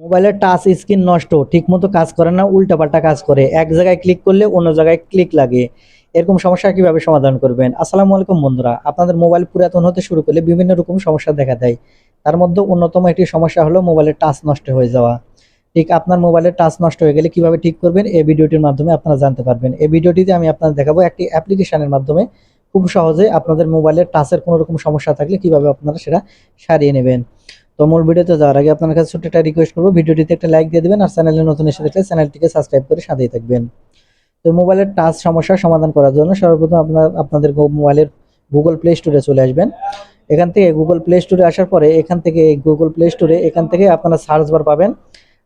মোবাইলের touch screen নষ্ট, ঠিকমতো কাজ করে না, উল্টাপাল্টা কাজ করে, এক জায়গায় ক্লিক করলে অন্য জায়গায় ক্লিক লাগে। এরকম সমস্যা কিভাবে সমাধান করবেন? আসসালামু আলাইকুম বন্ধুরা, আপনাদের মোবাইল পুরাতন হতে শুরু করলে বিভিন্ন রকম সমস্যা দেখা দেয়। তার মধ্যে অন্যতম একটি সমস্যা হলো মোবাইলের টাচ নষ্ট হয়ে যাওয়া। ঠিক আপনার মোবাইলের টাচ নষ্ট হয়ে গেলে কিভাবে ঠিক করবেন এই ভিডিওটির মাধ্যমে আপনারা জানতে পারবেন। এই ভিডিওটিতে আমি আপনাদের দেখাবো একটি অ্যাপ্লিকেশনের মাধ্যমে খুব সহজে আপনাদের মোবাইলের টাচের কোনো রকম সমস্যা থাকলে কিভাবে আপনারা সেটা সারিয়ে নেবেন। তো মূল ভিডিওতে যাওয়ার আগে আপনার কাছে ছোট্ট একটা রিকোয়েস্ট করবো, ভিডিওটিতে একটা লাইক দিয়ে দিবেন আর চ্যানেলে নতুন এসে থাকলে চ্যানেলটিকে সাবস্ক্রাইব করে সাথেই থাকবেন। তো মোবাইলের টাচ সমস্যার সমাধান করার জন্য সর্বপ্রথম আপনাদের মোবাইলের গুগল প্লে স্টোরে চলে আসবেন। এখান থেকে গুগল প্লে স্টোরে আসার পরে এখান থেকে গুগল প্লে স্টোরে এখান থেকে আপনারা সার্চ বার পাবেন।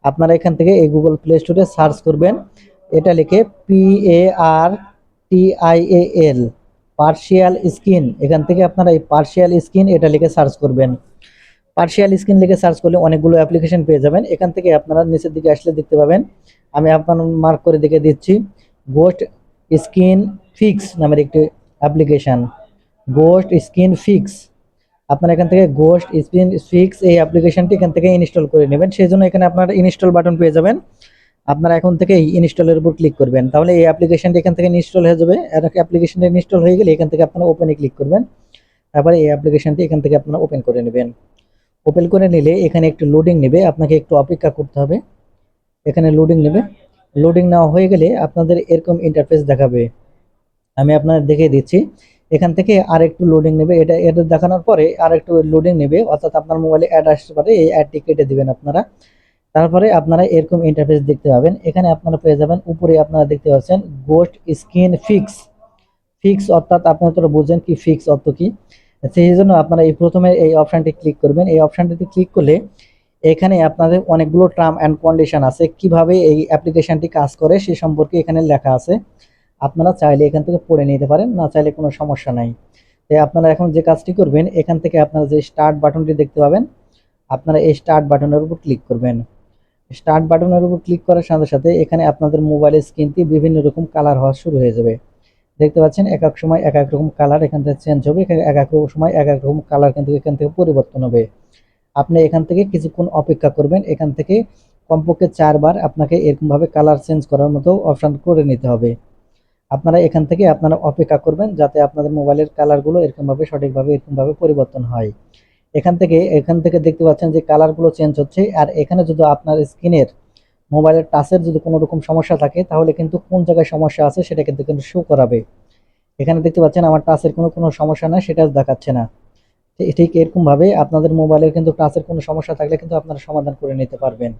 আপনারা এখান থেকে এই গুগল প্লে স্টোরে সার্চ করবেন, এটা লিখে PARTIAL পার্শিয়াল স্ক্রিন। এখান থেকে আপনারা এই পার্শিয়াল স্ক্রিন এটা লিখে সার্চ করবেন। পার্শিয়াল স্ক্রিন লিখে সার্চ করলে অনেকগুলো অ্যাপ্লিকেশন পেয়ে যাবেন। এখান থেকে আপনারা নিচের দিকে আসলে দেখতে পাবেন, আমি আপনার মার্ক করে দেখে দিচ্ছি, গোস্ট স্ক্রিন ফিক্স নামের একটি অ্যাপ্লিকেশান। গোস্ট স্ক্রিন ফিক্স, আপনারা এখান থেকে গোস্ট স্ক্রিন ফিক্স এই অ্যাপ্লিকেশনটি এখান থেকে ইনস্টল করে নেবেন। সেই জন্য এখানে আপনারা ইনস্টল বাটন পেয়ে যাবেন। আপনারা এখন থেকে এই ইনস্টলের উপর ক্লিক করবেন, তাহলে এই অ্যাপ্লিকেশনটি এখান থেকে ইনস্টল হয়ে যাবে। আর অ্যাপ্লিকেশনটি ইনস্টল হয়ে গেলে এখান থেকে আপনারা ওপেনে ক্লিক করবেন। তারপরে এই অ্যাপ্লিকেশনটি এখান থেকে আপনারা ওপেন করে নেবেন। ওপেন করে নিলে এখানে একটু লোডিং নেবে, আপনাকে একটু অপেক্ষা করতে হবে। এখানে লোডিং নেবে, লোডিং নেওয়া হয়ে গেলে আপনাদের এরকম ইন্টারফেস দেখাবে। আমি আপনাদের দেখিয়ে দিচ্ছি। এখান থেকে আর একটু লোডিং নেবে, এটা দেখানোর পরে আর একটু লোডিং নেবে, অর্থাৎ আপনার মোবাইলে অ্যাড আসতে পারে, এই অ্যাডটি কেটে দিবেন আপনারা। তারপরে আপনারা এরকম ইন্টারফেস দেখতে পাবেন। এখানে আপনারা পেয়ে যাবেন, উপরে আপনারা দেখতে পাচ্ছেন গোস্ট স্ক্রিন ফিক্স। ফিক্স অর্থাৎ আপনারা তো বুঝেন কি ফিক্স অর্থ কি। সেই জন্য আপনারা এই প্রথমে এই অপশনটি ক্লিক করবেন। এই অপশনটিতে ক্লিক করলে এখানে আপনাদের অনেকগুলো টার্ম অ্যান্ড কন্ডিশন আছে, কিভাবে এই অ্যাপ্লিকেশনটি কাজ করে সে সম্পর্কে এখানে লেখা আছে। আপনারা চাইলে এখান থেকে পড়ে নিতে পারেন, না চাইলে কোনো সমস্যা নাই। তাই আপনারা এখন যে কাজটি করবেন, এখান থেকে আপনারা যে স্টার্ট বাটনটি দেখতে পাবেন, আপনারা এই স্টার্ট বাটনের উপর ক্লিক করবেন। স্টার্ট বাটনের উপর ক্লিক করার সাথে সাথে এখানে আপনাদের মোবাইলের স্ক্রিনটি বিভিন্ন রকম কালার হওয়া শুরু হয়ে যাবে। দেখতে পাচ্ছেন এক এক সময় এক এক রকম কালার এখান থেকে চেঞ্জ হবে, এক এক সময় এক এক রকম কালার কিন্তু এখান থেকে পরিবর্তন হবে। আপনি এখান থেকে কিছুক্ষণ অপেক্ষা করবেন। এখান থেকে কমপক্ষে 4 বার আপনাকে এরকমভাবে কালার চেঞ্জ করার মতো অপশন করে নিতে হবে। আপনারা এখান থেকে আপনারা অপেক্ষা করবেন যাতে আপনাদের মোবাইলের কালারগুলো এরকমভাবে সঠিকভাবে এরকমভাবে পরিবর্তন হয়। এখান থেকে দেখতে পাচ্ছেন যে কালারগুলো চেঞ্জ হচ্ছে। আর এখানে যদি আপনার স্ক্রিনের মোবাইলের টাচের যদি কোনো রকম সমস্যা থাকে তাহলে কিন্তু কোন জায়গায় সমস্যা আছে সেটা কিন্তু শো করাবে। এখানে দেখতে পাচ্ছেন আমার টাচের কোনো সমস্যা নাই, সেটা দেখাচ্ছে না। ঠিক এরকমভাবে আপনাদের মোবাইলের কিন্তু টাচের কোনো সমস্যা থাকলে কিন্তু আপনারা সমাধান করে নিতে পারবেন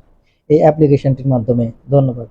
এই অ্যাপ্লিকেশনটির মাধ্যমে। ধন্যবাদ।